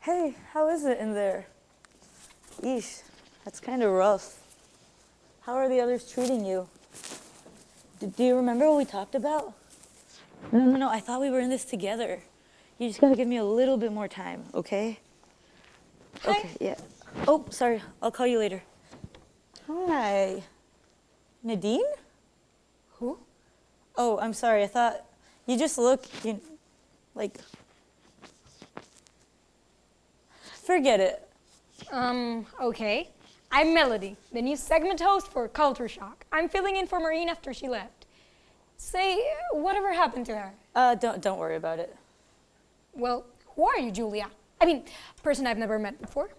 Hey, how is it in there? Yeesh, that's kind of rough. How are the others treating you? Do you remember what we talked about? No, I thought we were in this together. You just gotta give me a little bit more time, okay? Hi. Okay, yeah. Oh, sorry, I'll call you later. Hi. Nadine? Who? Oh, I'm sorry, I thought you just look, like... Forget it. Okay. I'm Melody, the new segment host for Culture Shock. I'm filling in for Maureen after she left. Say, whatever happened to her? Don't worry about it. Well, who are you, Julia? I mean, person I've never met before.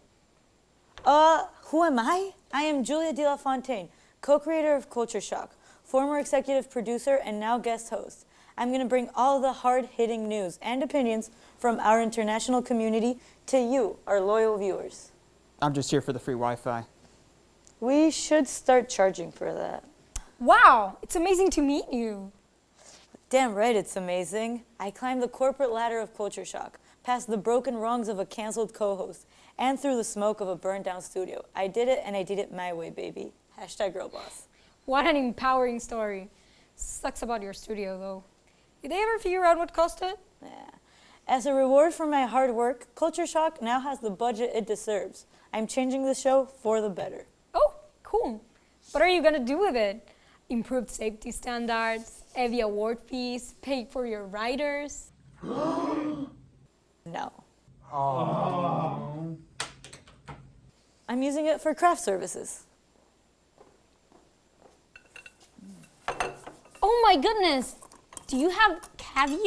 Who am I? I am Julia de la Fontaine, co-creator of Culture Shock, former executive producer, and now guest host. I'm gonna bring all the hard-hitting news and opinions from our international community to you, our loyal viewers. I'm just here for the free Wi-Fi. We should start charging for that. Wow, it's amazing to meet you. Damn right it's amazing. I climbed the corporate ladder of Culture Shock, past the broken rungs of a canceled co-host, and through the smoke of a burned down studio. I did it, and I did it my way, baby. Hashtag Girlboss. What an empowering story. Sucks about your studio, though. Did they ever figure out what caused it? Yeah. As a reward for my hard work, Culture Shock now has the budget it deserves. I'm changing the show for the better. Oh, cool. What are you gonna do with it? Improved safety standards, heavy award fees, pay for your writers? No. Aww. I'm using it for craft services. Oh my goodness! Do you have caviar?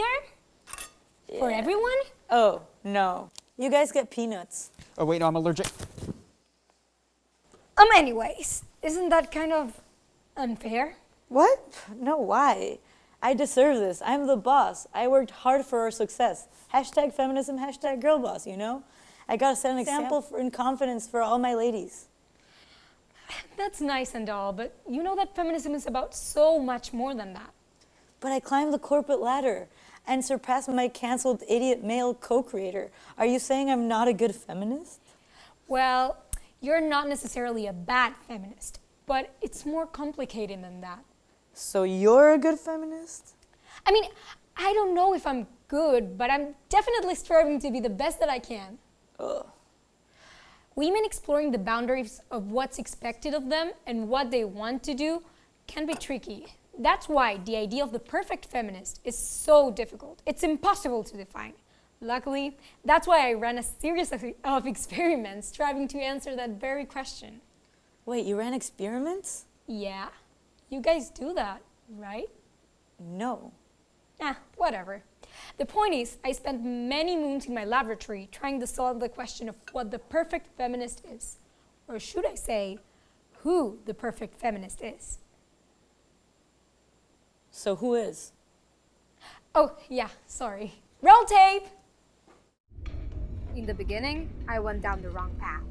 Yeah. For everyone? Oh, no. You guys get peanuts. Oh wait, no, I'm allergic. Anyways, isn't that kind of unfair? What? No, why? I deserve this. I'm the boss. I worked hard for our success. Hashtag feminism, hashtag girlboss, you know? I gotta set an example in confidence for all my ladies. That's nice and all, but you know that feminism is about so much more than that. But I climbed the corporate ladder and surpassed my canceled idiot male co-creator. Are you saying I'm not a good feminist? Well, you're not necessarily a bad feminist, but it's more complicated than that. So you're a good feminist? I mean, I don't know if I'm good, but I'm definitely striving to be the best that I can. Ugh. Women exploring the boundaries of what's expected of them and what they want to do can be tricky. That's why the idea of the perfect feminist is so difficult. It's impossible to define. Luckily, that's why I ran a series of experiments striving to answer that very question. Wait, you ran experiments? Yeah, you guys do that, right? No. Whatever. The point is, I spent many moons in my laboratory trying to solve the question of what the perfect feminist is. Or should I say, who the perfect feminist is. So who is? Oh, yeah, sorry. Roll tape! In the beginning, I went down the wrong path.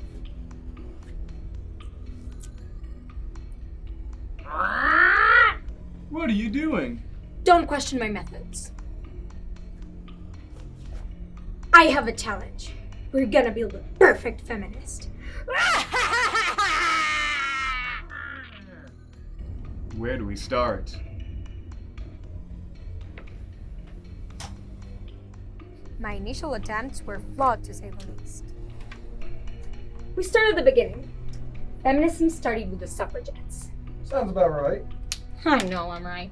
What are you doing? Don't question my methods. I have a challenge. We're gonna build a perfect feminist. Where do we start? My initial attempts were flawed, to say the least. We start at the beginning. Feminism started with the suffragettes. Sounds about right. I know I'm right.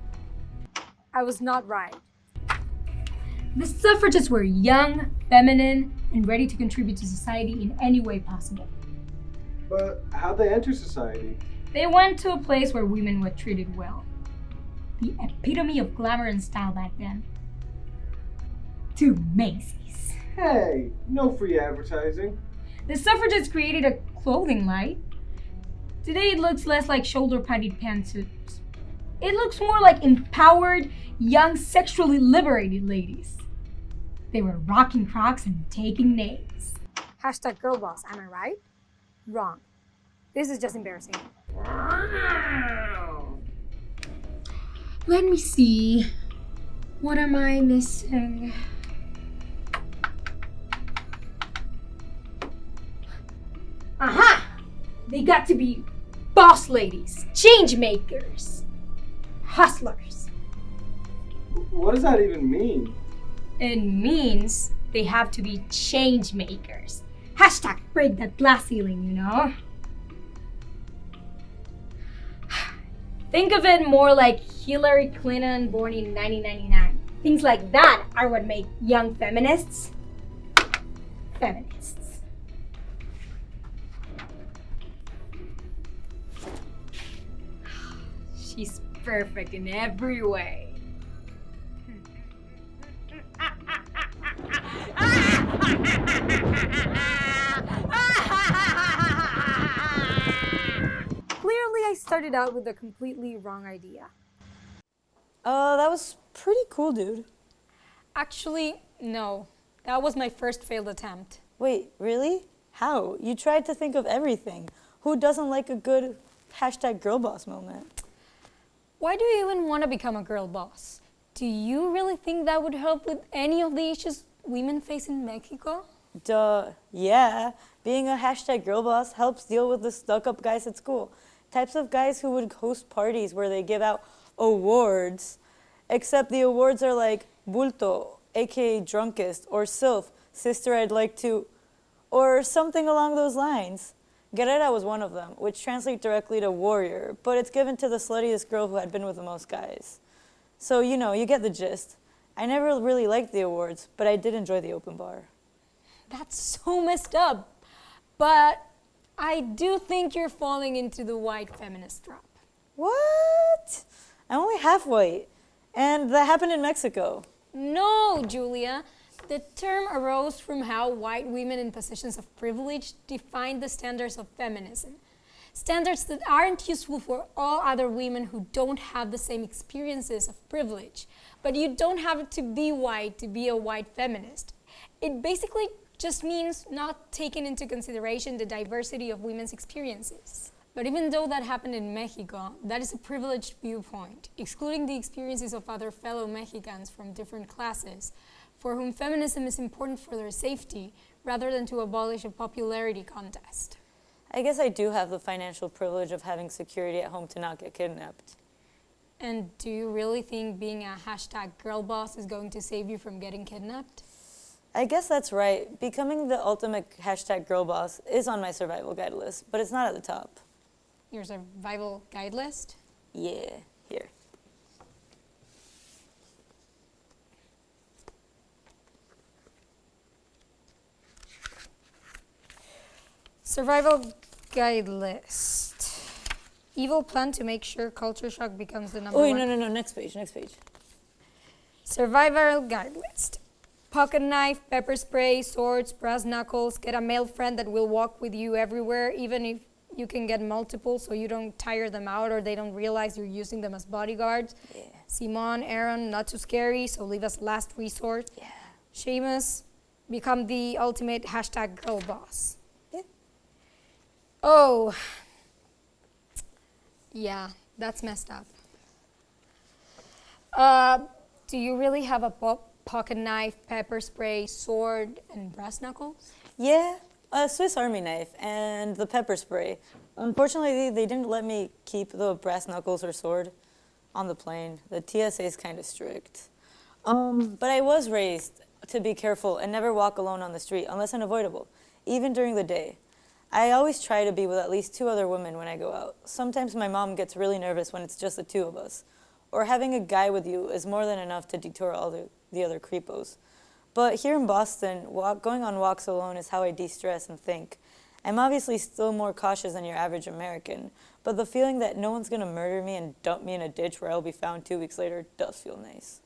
I was not right. The suffragettes were young, feminine, and ready to contribute to society in any way possible. But how'd they enter society? They went to a place where women were treated well. The epitome of glamour and style back then. To Macy's. Hey, no free advertising. The suffragettes created a clothing line. Today it looks less like shoulder-padded pantsuits. It looks more like empowered, young, sexually liberated ladies. They were rocking Crocs and taking names. Hashtag girlboss, am I right? Wrong. This is just embarrassing. Let me see. What am I missing? Aha! They got to be boss ladies, change makers, hustlers. What does that even mean? It means they have to be change makers. Hashtag break that glass ceiling, you know? Think of it more like Hillary Clinton born in 1999. Things like that are what make young feminists feminists. She's perfect in every way. Clearly, I started out with a completely wrong idea. That was pretty cool, dude. Actually, no. That was my first failed attempt. Wait, really? How? You tried to think of everything. Who doesn't like a good hashtag girlboss moment? Why do you even want to become a girl boss? Do you really think that would help with any of the issues women face in Mexico? Duh, yeah. Being a hashtag girlboss helps deal with the stuck-up guys at school. Types of guys who would host parties where they give out awards, except the awards are like bulto, aka drunkest, or sylph, sister I'd like to, or something along those lines. Guerrera was one of them, which translates directly to warrior, but it's given to the sluttiest girl who had been with the most guys. So, you know, you get the gist. I never really liked the awards, but I did enjoy the open bar. That's so messed up. But I do think you're falling into the white feminist trap. What? I'm only half white, and that happened in Mexico. No, Julia. The term arose from how white women in positions of privilege defined the standards of feminism. Standards that aren't useful for all other women who don't have the same experiences of privilege. But you don't have to be white to be a white feminist. It basically just means not taking into consideration the diversity of women's experiences. But even though that happened in Mexico, that is a privileged viewpoint, excluding the experiences of other fellow Mexicans from different classes, for whom feminism is important for their safety, rather than to abolish a popularity contest. I guess I do have the financial privilege of having security at home to not get kidnapped. And do you really think being a hashtag girl boss is going to save you from getting kidnapped? I guess that's right. Becoming the ultimate hashtag girl boss is on my survival guide list, but it's not at the top. Your survival guide list? Yeah, here. Survival guide list. Evil plan to make sure culture shock becomes the number Oh, one. no, next page. Survival guide list. Pocket knife, pepper spray, swords, brass knuckles. Get a male friend that will walk with you everywhere, even if you can get multiple so you don't tire them out or they don't realize you're using them as bodyguards. Yeah. Simon, Aaron, not too scary, so leave us last resort. Yeah. Seamus, become the ultimate hashtag girl boss. Yeah. Oh, yeah, that's messed up. Do you really have a pocket knife, pepper spray, sword, and brass knuckles? Yeah, a Swiss Army knife and the pepper spray. Unfortunately, they didn't let me keep the brass knuckles or sword on the plane. The TSA is kind of strict. But I was raised to be careful and never walk alone on the street unless unavoidable, even during the day. I always try to be with at least 2 other women when I go out. Sometimes my mom gets really nervous when it's just the 2 of us. Or having a guy with you is more than enough to detour all the other creepos. But here in Boston, going on walks alone is how I de-stress and think. I'm obviously still more cautious than your average American, but the feeling that no one's gonna murder me and dump me in a ditch where I'll be found 2 weeks later does feel nice.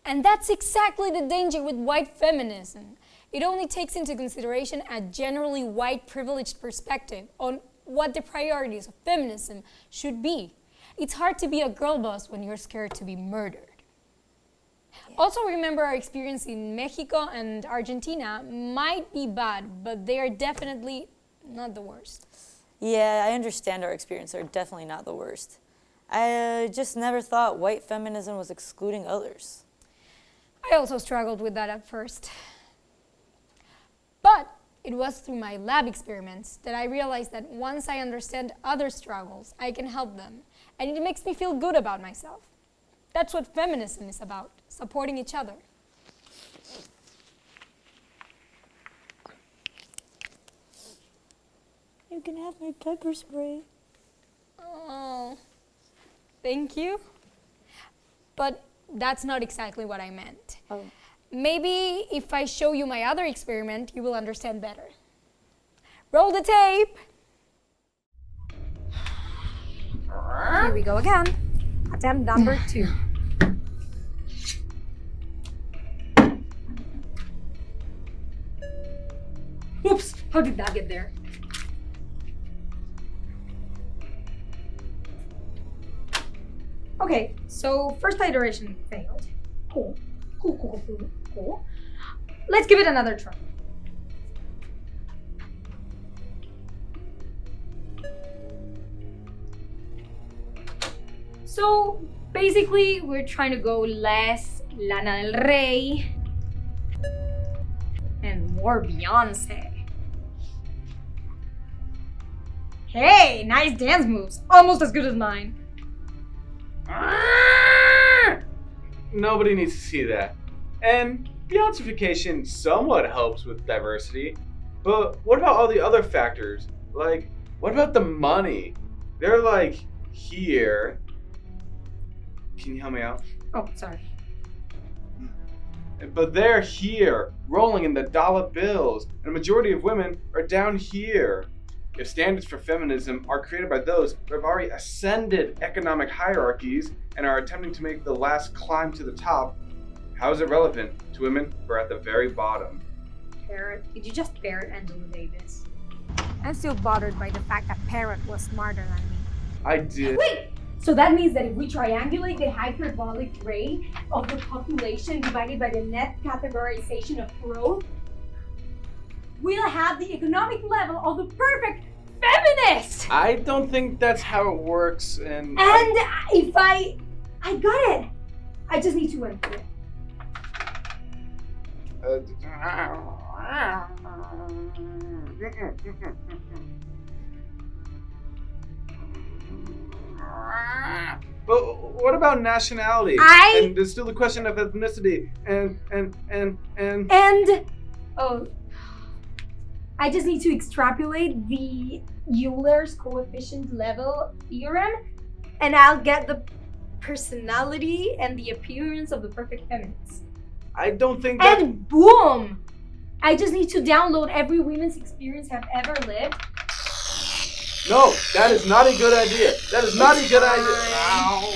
And that's exactly the danger with white feminism. It only takes into consideration a generally white privileged perspective on what the priorities of feminism should be. It's hard to be a girl boss when you're scared to be murdered. Yeah. Also remember our experience in Mexico and Argentina might be bad, but they are definitely not the worst. Yeah, I understand our experience are definitely not the worst. I just never thought white feminism was excluding others. I also struggled with that at first. But it was through my lab experiments that I realized that once I understand other struggles, I can help them. And it makes me feel good about myself. That's what feminism is about, supporting each other. You can have my pepper spray. Oh, thank you. But that's not exactly what I meant. Oh. Maybe if I show you my other experiment, you will understand better. Roll the tape. Here we go again. Attempt number 2. Oops, how did that get there? Okay, so first iteration failed. Cool. Let's give it another try. So basically, we're trying to go less Lana Del Rey and more Beyonce. Hey, nice dance moves. Almost as good as mine. Nobody needs to see that. And Beyonce somewhat helps with diversity. But what about all the other factors? Like, what about the money? They're like here. Can you help me out? Oh, sorry. But they're here, rolling in the dollar bills, and a majority of women are down here. If standards for feminism are created by those who have already ascended economic hierarchies and are attempting to make the last climb to the top, how is it relevant to women who are at the very bottom? Parrot, did you just parrot Angela Davis? I'm still bothered by the fact that Parrot was smarter than me. I did. Wait! So that means that if we triangulate the hyperbolic rate of the population divided by the net categorization of growth, we'll have the economic level of the perfect feminist! I don't think that's how it works, and if I got it! I just need to enter it. But what about nationality? And there's still the question of ethnicity and oh, I just need to extrapolate the Euler's coefficient level theorem, and I'll get the personality and the appearance of the perfect feminist. I don't think that. And boom! I just need to download every women's experience I've ever lived. No, that is not a good idea. That is not a good idea. Ow.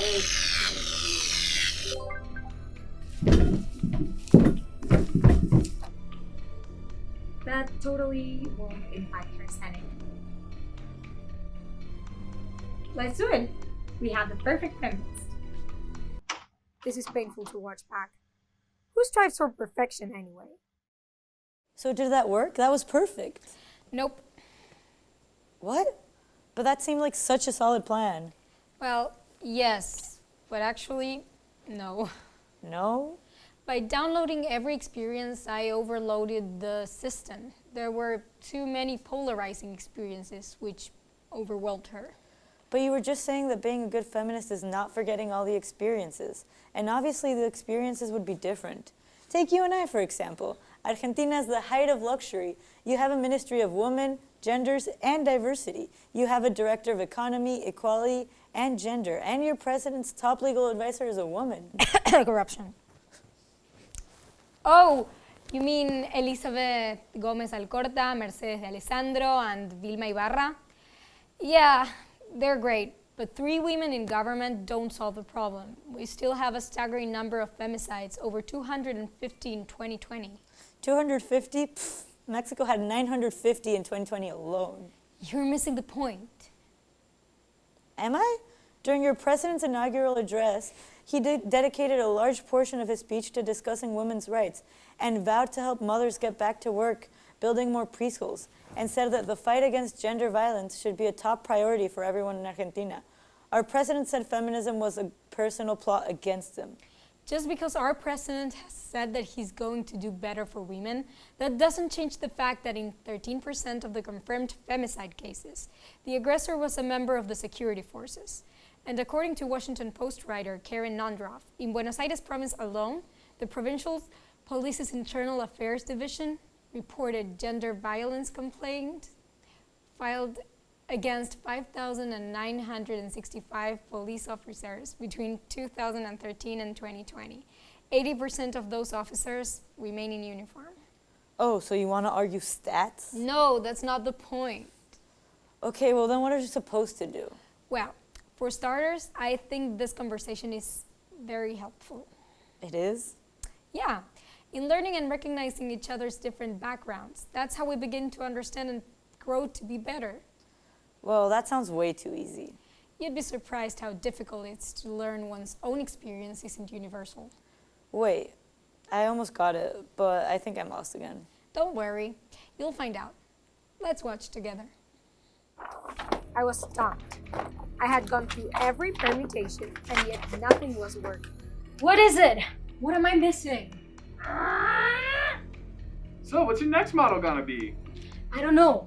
That totally won't impact her setting. Let's do it. We have the perfect feminist. This is painful to watch back. Who strives for perfection anyway? So did that work? That was perfect. Nope. What? But that seemed like such a solid plan. Well, yes, but actually, no. No? By downloading every experience, I overloaded the system. There were too many polarizing experiences, which overwhelmed her. But you were just saying that being a good feminist is not forgetting all the experiences. And obviously the experiences would be different. Take you and I, for example. Argentina is the height of luxury. You have a ministry of women, genders, and diversity. You have a director of economy, equality, and gender. And your president's top legal advisor is a woman. Corruption. Oh, you mean Elizabeth Gomez Alcorta, Mercedes de Alessandro, and Vilma Ibarra? Yeah, they're great, but 3 women in government don't solve the problem. We still have a staggering number of femicides, over 250 in 2020. 250? Pfft, Mexico had 950 in 2020 alone. You're missing the point. Am I? During your president's inaugural address, he dedicated a large portion of his speech to discussing women's rights and vowed to help mothers get back to work, building more preschools, and said that the fight against gender violence should be a top priority for everyone in Argentina. Our president said feminism was a personal plot against him. Just because our president has said that he's going to do better for women, that doesn't change the fact that in 13% of the confirmed femicide cases, the aggressor was a member of the security forces. And according to Washington Post writer Karen Nondroff, in Buenos Aires province alone, the provincial police's internal affairs division reported gender violence complaints filed against 5,965 police officers between 2013 and 2020. 80% of those officers remain in uniform. Oh, so you want to argue stats? No, that's not the point. Okay, well then what are you supposed to do? Well, for starters, I think this conversation is very helpful. It is? Yeah, in learning and recognizing each other's different backgrounds. That's how we begin to understand and grow to be better. Well, that sounds way too easy. You'd be surprised how difficult it is to learn one's own experience isn't universal. Wait, I almost got it, but I think I'm lost again. Don't worry, you'll find out. Let's watch together. I was stumped. I had gone through every permutation, and yet nothing was working. What is it? What am I missing? So, what's your next model gonna be? I don't know.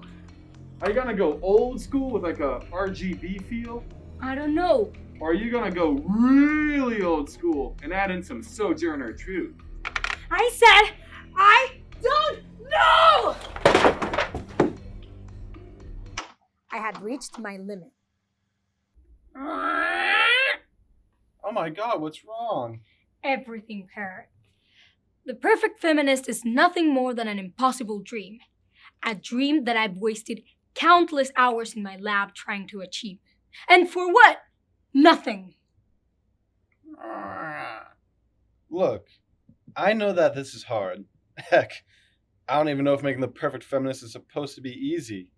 Are you gonna go old school with like a RGB feel? I don't know. Or are you gonna go really old school and add in some Sojourner Truth? I said, I don't know! I had reached my limit. Oh my god, what's wrong? Everything, Parrot. The perfect feminist is nothing more than an impossible dream. A dream that I've wasted countless hours in my lab trying to achieve. And for what? Nothing. Look, I know that this is hard. Heck, I don't even know if making the perfect feminist is supposed to be easy.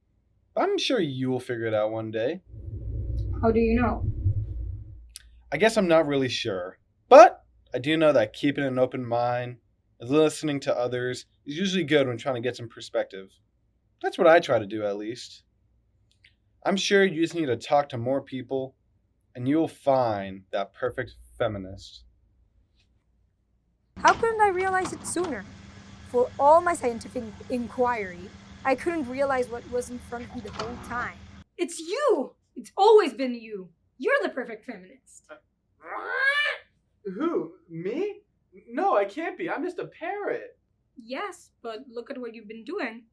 I'm sure you will figure it out one day. How do you know? I guess I'm not really sure. But I do know that keeping an open mind and listening to others is usually good when trying to get some perspective. That's what I try to do, at least. I'm sure you just need to talk to more people, and you'll find that perfect feminist. How couldn't I realize it sooner? For all my scientific inquiry, I couldn't realize what was in front of me the whole time. It's you! It's always been you. You're the perfect feminist. Who? Me? No, I can't be. I'm just a parrot. Yes, but look at what you've been doing.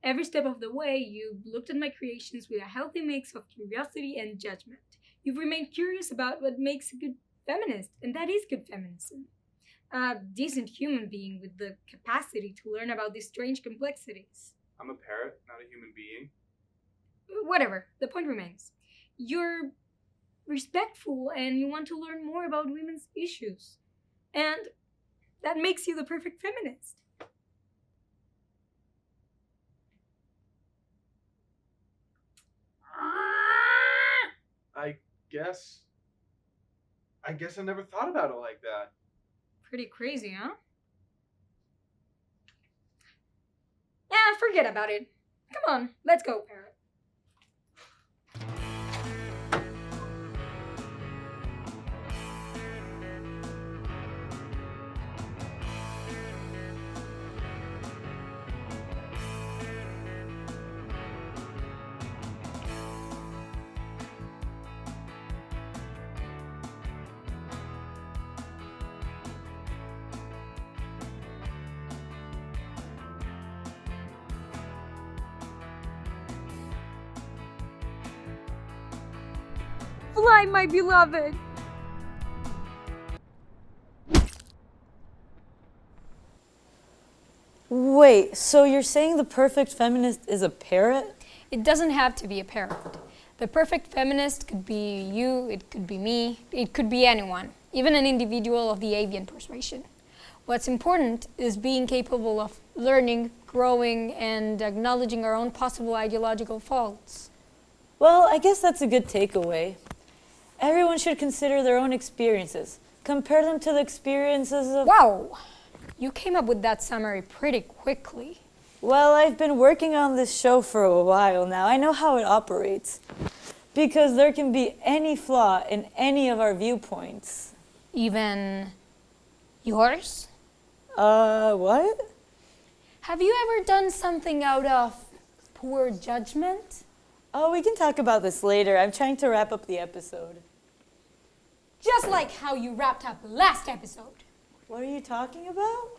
Every step of the way, you've looked at my creations with a healthy mix of curiosity and judgment. You've remained curious about what makes a good feminist, and that is good feminism. A decent human being with the capacity to learn about these strange complexities. I'm a parrot, not a human being. Whatever, the point remains. You're respectful and you want to learn more about women's issues. And that makes you the perfect feminist. I guess I never thought about it like that. Pretty crazy, huh? Yeah, forget about it. Come on, let's go, Parrot. Fly, my beloved! Wait, so you're saying the perfect feminist is a parrot? It doesn't have to be a parrot. The perfect feminist could be you, it could be me, it could be anyone, even an individual of the avian persuasion. What's important is being capable of learning, growing, and acknowledging our own possible ideological faults. Well, I guess that's a good takeaway. Everyone should consider their own experiences. Compare them to the experiences of... Wow! You came up with that summary pretty quickly. Well, I've been working on this show for a while now. I know how it operates. Because there can be any flaw in any of our viewpoints. Even Yours? What? Have you ever done something out of poor judgment? Oh, we can talk about this later. I'm trying to wrap up the episode. Just like how you wrapped up last episode. What are you talking about?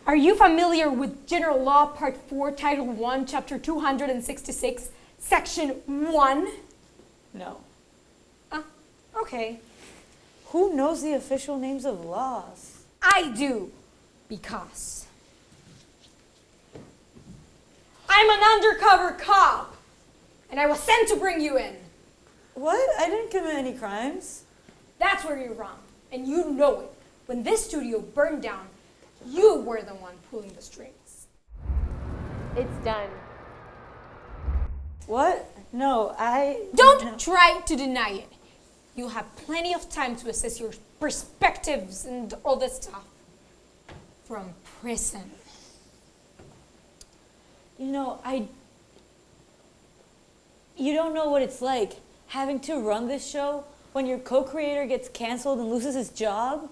Are you familiar with General Law Part 4, Title 1, Chapter 266, Section 1? No. Okay. Who knows the official names of laws? I do, because I'm an undercover cop, and I was sent to bring you in. What? I didn't commit any crimes. That's where you're wrong, and you know it. When this studio burned down, you were the one pulling the strings. It's done. What? No, Don't try to deny it. You'll have plenty of time to assess your perspectives and all this stuff from prison. You don't know what it's like having to run this show when your co-creator gets canceled and loses his job.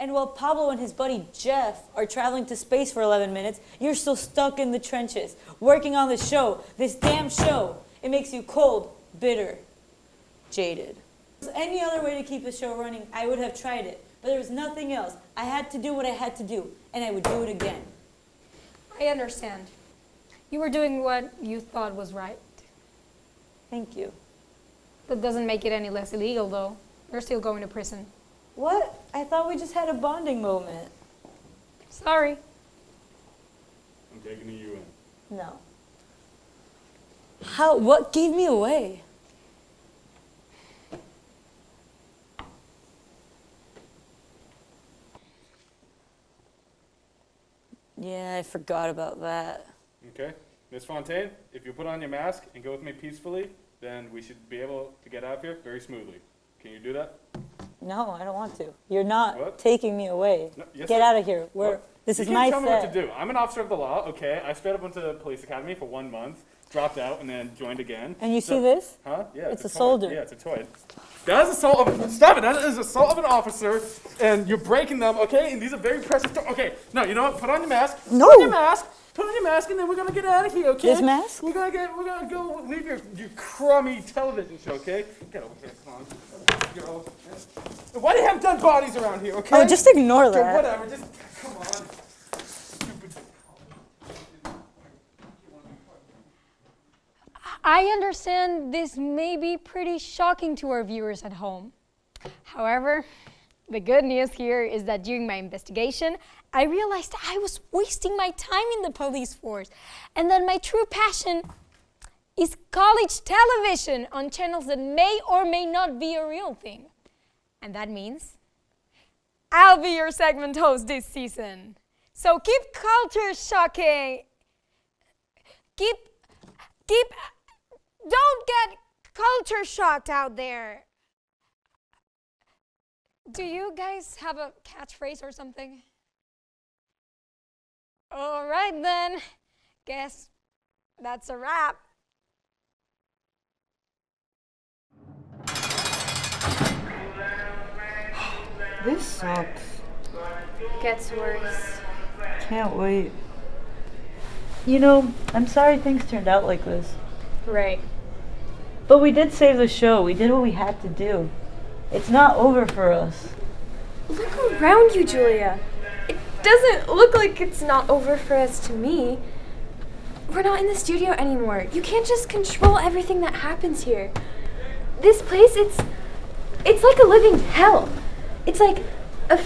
And while Pablo and his buddy Jeff are traveling to space for 11 minutes, you're still stuck in the trenches, working on the show, this damn show. It makes you cold, bitter, jaded. If there was any other way to keep the show running, I would have tried it. But there was nothing else. I had to do what I had to do, and I would do it again. I understand. You were doing what you thought was right. Thank you. That doesn't make it any less illegal, though. You're still going to prison. What? I thought we just had a bonding moment. Sorry. I'm taking you in. No. How? What gave me away? Yeah, I forgot about that. Okay. Miss Fontaine, if you put on your mask and go with me peacefully, then we should be able to get out of here very smoothly. Can you do that? No, I don't want to. You're not What? taking me away. No, yes, Get I- out of here. This You is can't my tell me what set. to do. I'm an officer of the law, okay? I straight up went to the police academy for 1 month, dropped out, and then joined again. And you So- see this? Huh? Yeah. It's a toy. soldier. Yeah, it's a toy. That is assault of, stop it, that is assault of an officer, and you're breaking them, okay? And these are very precious, okay, no, you know what, put on your mask. No. Put on your mask, and then we're gonna get out of here, okay? This mask? We're gonna go leave your crummy television show, okay? Get over here, come on. Girl. Why do you have dead bodies around here, okay? Oh, just ignore Okay, that. whatever, just, come on. Stupid. I understand this may be pretty shocking to our viewers at home. However, the good news here is that during my investigation, I realized I was wasting my time in the police force, and that my true passion is college television on channels that may or may not be a real thing. And that means I'll be your segment host this season. So keep culture shocking. Don't get culture shocked out there. Do you guys have a catchphrase or something? All right then. Guess that's a wrap. This sucks. Gets worse. Can't wait. I'm sorry things turned out like this. Right. But we did save the show. We did what we had to do. It's not over for us. Look around you, Julia. It doesn't look like it's not over for us to me. We're not in the studio anymore. You can't just control everything that happens here. This place, it's like a living hell. It's like a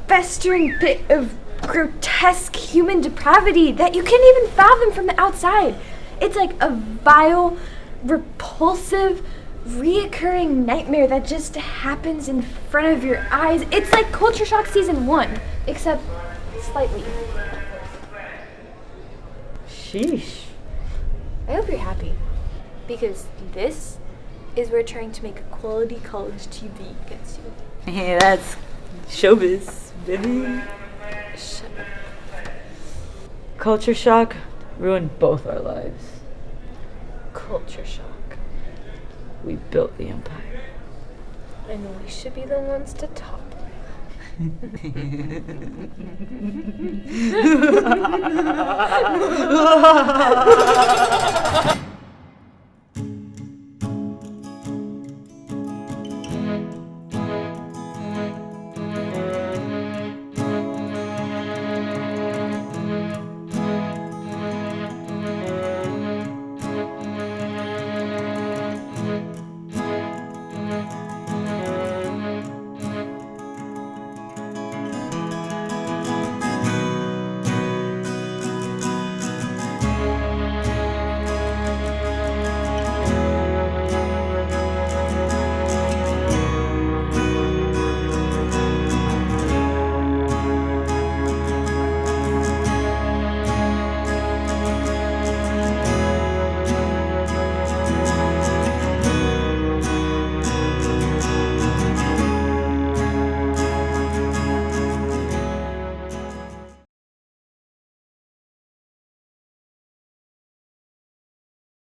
festering pit of grotesque human depravity that you can't even fathom from the outside. It's like a vile, repulsive, reoccurring nightmare that just happens in front of your eyes. It's like Culture Shock Season 1, except slightly. Sheesh. I hope you're happy, because this is where trying to make quality college TV gets you. Hey, that's showbiz, baby. Shut up. Culture shock ruined both our lives. Culture Shock. We built the empire. And we should be the ones to top.